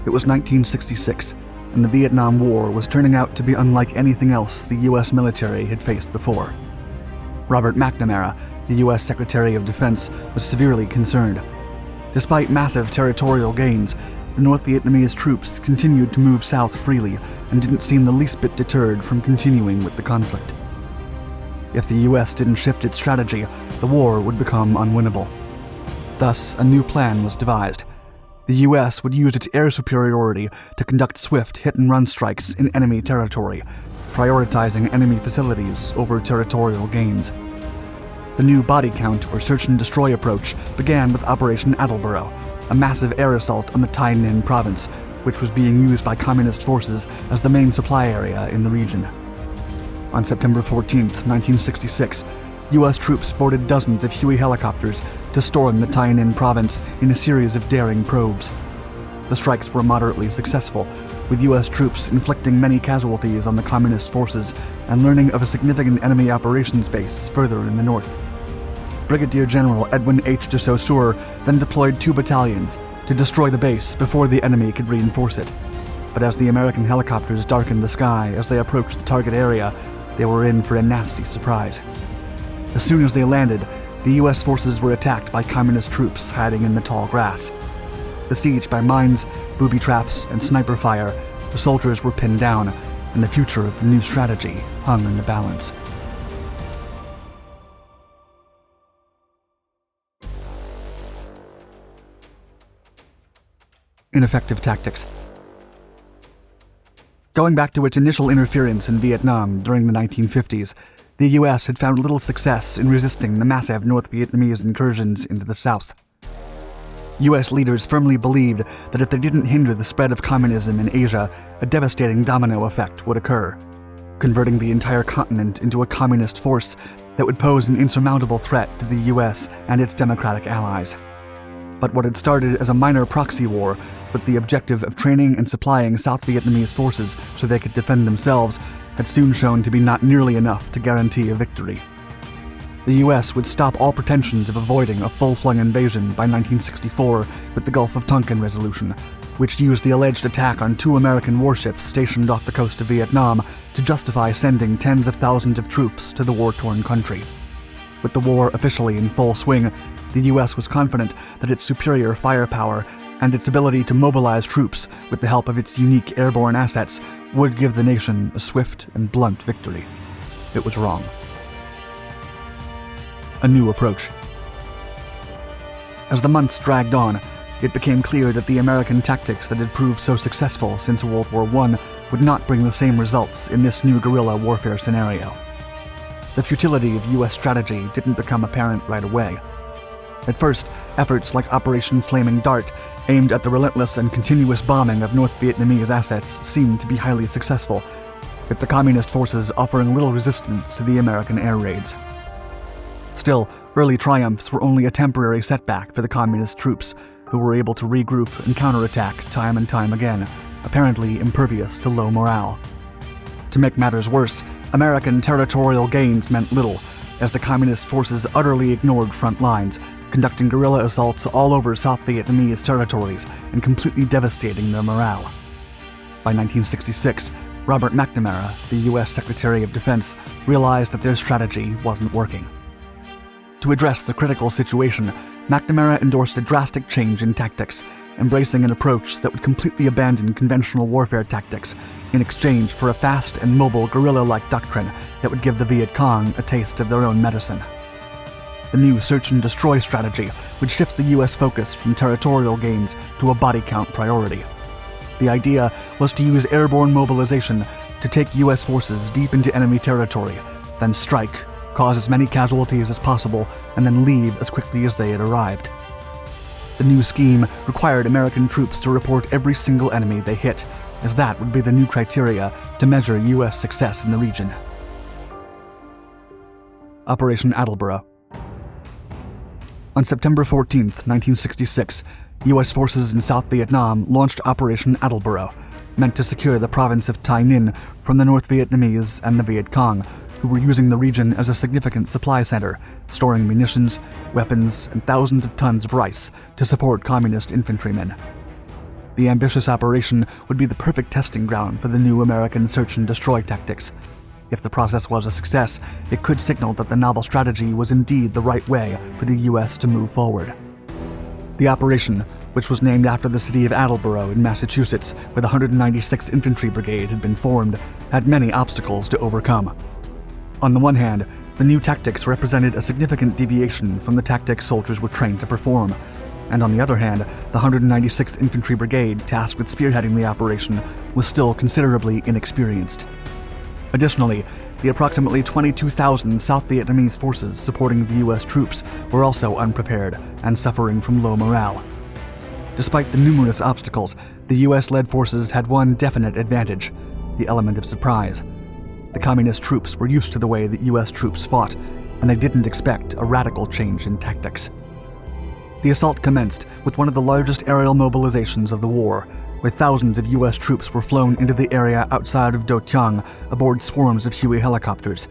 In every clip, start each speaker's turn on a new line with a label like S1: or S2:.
S1: It was 1966, and the Vietnam War was turning out to be unlike anything else the U.S. military had faced before. Robert McNamara, the U.S. Secretary of Defense, was severely concerned. Despite massive territorial gains, the North Vietnamese troops continued to move south freely and didn't seem the least bit deterred from continuing with the conflict. If the U.S. didn't shift its strategy, the war would become unwinnable. Thus, a new plan was devised. The U.S. would use its air superiority to conduct swift hit-and-run strikes in enemy territory, prioritizing enemy facilities over territorial gains. The new body count or search-and-destroy approach began with Operation Attleboro, a massive air assault on the Tây Ninh province, which was being used by communist forces as the main supply area in the region. On September 14, 1966, U.S. troops boarded dozens of Huey helicopters to storm the Tây Ninh province in a series of daring probes. The strikes were moderately successful, with U.S. troops inflicting many casualties on the communist forces and learning of a significant enemy operations base further in the north. Brigadier General Edwin H. de Saussure then deployed 2 battalions to destroy the base before the enemy could reinforce it. But as the American helicopters darkened the sky as they approached the target area, they were in for a nasty surprise. As soon as they landed, the U.S. forces were attacked by communist troops hiding in the tall grass. Besieged by mines, booby traps, and sniper fire, the soldiers were pinned down, and the future of the new strategy hung in the balance. Ineffective tactics. Going back to its initial interference in Vietnam during the 1950s, the U.S. had found little success in resisting the massive North Vietnamese incursions into the south. U.S. leaders firmly believed that if they didn't hinder the spread of communism in Asia, a devastating domino effect would occur, converting the entire continent into a communist force that would pose an insurmountable threat to the U.S. and its democratic allies. But what had started as a minor proxy war, with the objective of training and supplying South Vietnamese forces so they could defend themselves, had soon shown to be not nearly enough to guarantee a victory. The U.S. would stop all pretensions of avoiding a full-flung invasion by 1964 with the Gulf of Tonkin Resolution, which used the alleged attack on 2 American warships stationed off the coast of Vietnam to justify sending tens of thousands of troops to the war-torn country. With the war officially in full swing, the U.S. was confident that its superior firepower and its ability to mobilize troops with the help of its unique airborne assets would give the nation a swift and blunt victory. It was wrong. A new approach. As the months dragged on, it became clear that the American tactics that had proved so successful since World War I would not bring the same results in this new guerrilla warfare scenario. The futility of U.S. strategy didn't become apparent right away. At first, efforts like Operation Flaming Dart, aimed at the relentless and continuous bombing of North Vietnamese assets, seemed to be highly successful, with the communist forces offering little resistance to the American air raids. Still, early triumphs were only a temporary setback for the communist troops, who were able to regroup and counterattack time and time again, apparently impervious to low morale. To make matters worse, American territorial gains meant little, as the communist forces utterly ignored front lines, conducting guerrilla assaults all over South Vietnamese territories and completely devastating their morale. By 1966, Robert McNamara, the U.S. Secretary of Defense, realized that their strategy wasn't working. To address the critical situation, McNamara endorsed a drastic change in tactics, embracing an approach that would completely abandon conventional warfare tactics in exchange for a fast and mobile guerrilla-like doctrine that would give the Viet Cong a taste of their own medicine. The new search-and-destroy strategy would shift the U.S. focus from territorial gains to a body count priority. The idea was to use airborne mobilization to take U.S. forces deep into enemy territory, then strike, cause as many casualties as possible, and then leave as quickly as they had arrived. The new scheme required American troops to report every single enemy they hit, as that would be the new criteria to measure U.S. success in the region. Operation Attleboro. On September 14, 1966, U.S. forces in South Vietnam launched Operation Attleboro, meant to secure the province of Tây Ninh from the North Vietnamese and the Viet Cong, who were using the region as a significant supply center, storing munitions, weapons, and thousands of tons of rice to support communist infantrymen. The ambitious operation would be the perfect testing ground for the new American search and destroy tactics. If the process was a success, it could signal that the novel strategy was indeed the right way for the U.S. to move forward. The operation, which was named after the city of Attleboro in Massachusetts, where the 196th Infantry Brigade had been formed, had many obstacles to overcome. On the one hand, the new tactics represented a significant deviation from the tactics soldiers were trained to perform, and on the other hand, the 196th Infantry Brigade tasked with spearheading the operation was still considerably inexperienced. Additionally, the approximately 22,000 South Vietnamese forces supporting the U.S. troops were also unprepared and suffering from low morale. Despite the numerous obstacles, the U.S.-led forces had one definite advantage: the element of surprise. The communist troops were used to the way that U.S. troops fought, and they didn't expect a radical change in tactics. The assault commenced with one of the largest aerial mobilizations of the war, where thousands of U.S. troops were flown into the area outside of Do Trang aboard swarms of Huey helicopters.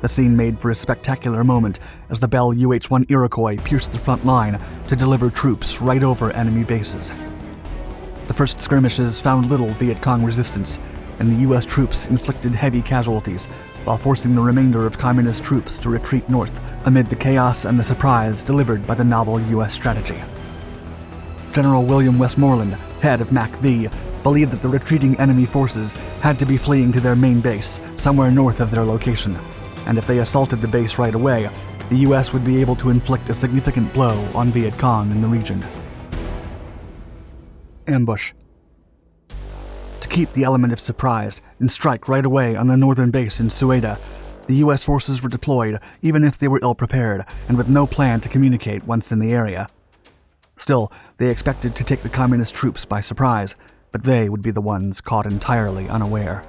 S1: The scene made for a spectacular moment as the Bell UH-1 Iroquois pierced the front line to deliver troops right over enemy bases. The first skirmishes found little Viet Cong resistance, and the U.S. troops inflicted heavy casualties while forcing the remainder of communist troops to retreat north amid the chaos and the surprise delivered by the novel U.S. strategy. General William Westmoreland, head of MAC-V, believed that the retreating enemy forces had to be fleeing to their main base, somewhere north of their location, and if they assaulted the base right away, the U.S. would be able to inflict a significant blow on Viet Cong in the region. Ambush. To keep the element of surprise and strike right away on the northern base in Sueda, the U.S. forces were deployed even if they were ill-prepared and with no plan to communicate once in the area. Still, they expected to take the communist troops by surprise, but they would be the ones caught entirely unaware.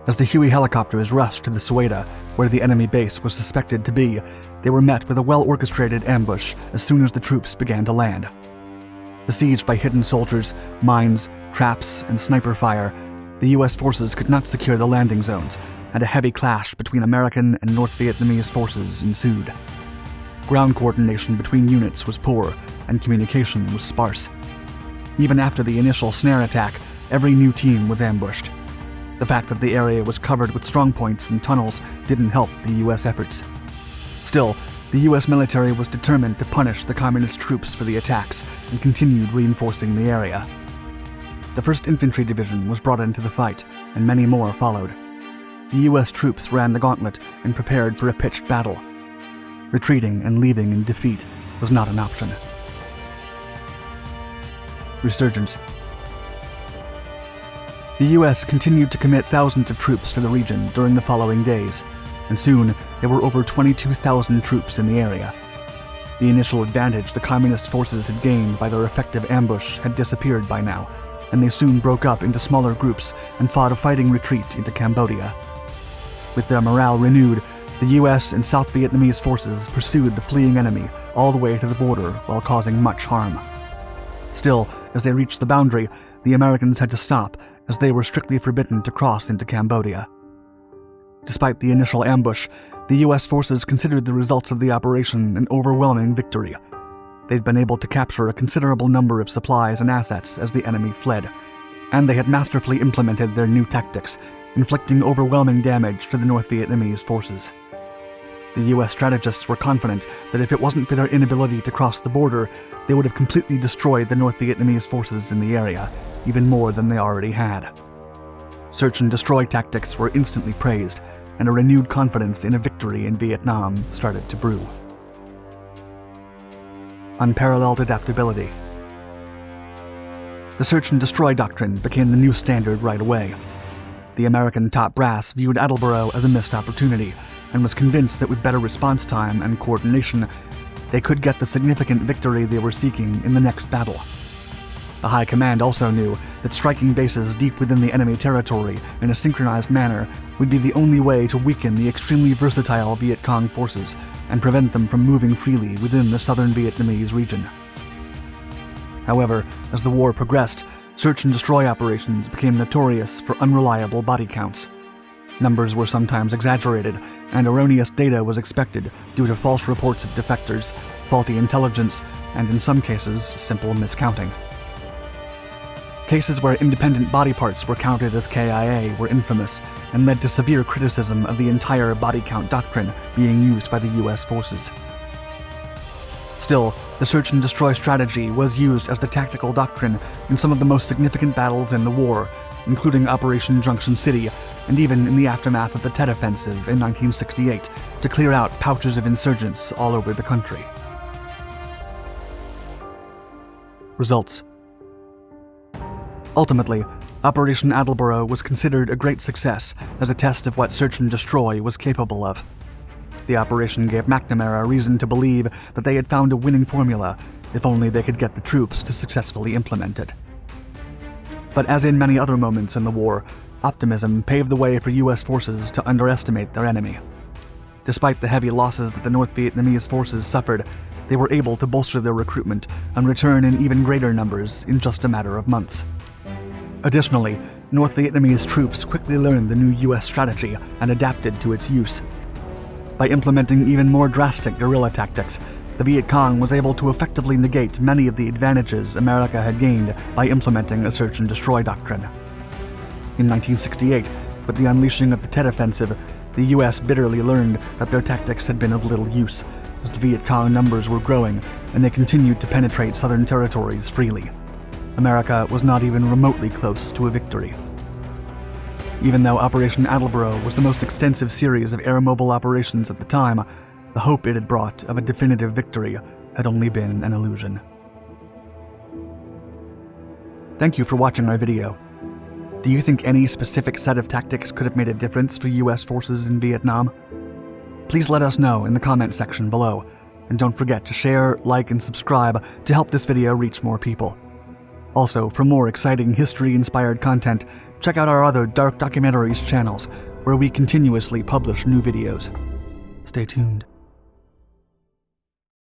S1: As the Huey helicopters rushed to the Sueda, where the enemy base was suspected to be, they were met with a well-orchestrated ambush as soon as the troops began to land. Besieged by hidden soldiers, mines, traps, and sniper fire, the U.S. forces could not secure the landing zones, and a heavy clash between American and North Vietnamese forces ensued. Ground coordination between units was poor, and communication was sparse. Even after the initial snare attack, every new team was ambushed. The fact that the area was covered with strongpoints and tunnels didn't help the U.S. efforts. Still, the U.S. military was determined to punish the communist troops for the attacks and continued reinforcing the area. The 1st Infantry Division was brought into the fight, and many more followed. The U.S. troops ran the gauntlet and prepared for a pitched battle. Retreating and leaving in defeat was not an option. Resurgence. The U.S. continued to commit thousands of troops to the region during the following days, and soon there were over 22,000 troops in the area. The initial advantage the communist forces had gained by their effective ambush had disappeared by now, and they soon broke up into smaller groups and fought a fighting retreat into Cambodia. With their morale renewed, the U.S. and South Vietnamese forces pursued the fleeing enemy all the way to the border while causing much harm. Still, as they reached the boundary, the Americans had to stop, as they were strictly forbidden to cross into Cambodia. Despite the initial ambush, the U.S. forces considered the results of the operation an overwhelming victory. They'd been able to capture a considerable number of supplies and assets as the enemy fled, and they had masterfully implemented their new tactics, inflicting overwhelming damage to the North Vietnamese forces. The U.S. strategists were confident that if it wasn't for their inability to cross the border, they would have completely destroyed the North Vietnamese forces in the area, even more than they already had. Search and destroy tactics were instantly praised, and a renewed confidence in a victory in Vietnam started to brew. Unparalleled adaptability. The search and destroy doctrine became the new standard right away. The American top brass viewed Attleboro as a missed opportunity, and was convinced that with better response time and coordination, they could get the significant victory they were seeking in the next battle. The High Command also knew that striking bases deep within the enemy territory in a synchronized manner would be the only way to weaken the extremely versatile Viet Cong forces and prevent them from moving freely within the southern Vietnamese region. However, as the war progressed, search and destroy operations became notorious for unreliable body counts. Numbers were sometimes exaggerated, and erroneous data was expected due to false reports of defectors, faulty intelligence, and in some cases, simple miscounting. Cases where independent body parts were counted as KIA were infamous and led to severe criticism of the entire body count doctrine being used by the US forces. Still, the search and destroy strategy was used as the tactical doctrine in some of the most significant battles in the war, including Operation Junction City, and even in the aftermath of the Tet Offensive in 1968, to clear out pouches of insurgents all over the country. Results. Ultimately, Operation Attleboro was considered a great success as a test of what search and destroy was capable of. The operation gave McNamara reason to believe that they had found a winning formula, if only they could get the troops to successfully implement it. But as in many other moments in the war, optimism paved the way for US forces to underestimate their enemy. Despite the heavy losses that the North Vietnamese forces suffered, they were able to bolster their recruitment and return in even greater numbers in just a matter of months. Additionally, North Vietnamese troops quickly learned the new US strategy and adapted to its use. By implementing even more drastic guerrilla tactics, the Viet Cong was able to effectively negate many of the advantages America had gained by implementing a search and destroy doctrine. In 1968, with the unleashing of the Tet Offensive, the US bitterly learned that their tactics had been of little use, as the Viet Cong numbers were growing and they continued to penetrate southern territories freely. America was not even remotely close to a victory. Even though Operation Attleboro was the most extensive series of air-mobile operations at the time, the hope it had brought of a definitive victory had only been an illusion. Thank you for watching our video. Do you think any specific set of tactics could have made a difference for US forces in Vietnam? Please let us know in the comment section below, and don't forget to share, like, and subscribe to help this video reach more people. Also, for more exciting history-inspired content, check out our other Dark Documentaries channels, where we continuously publish new videos. Stay tuned.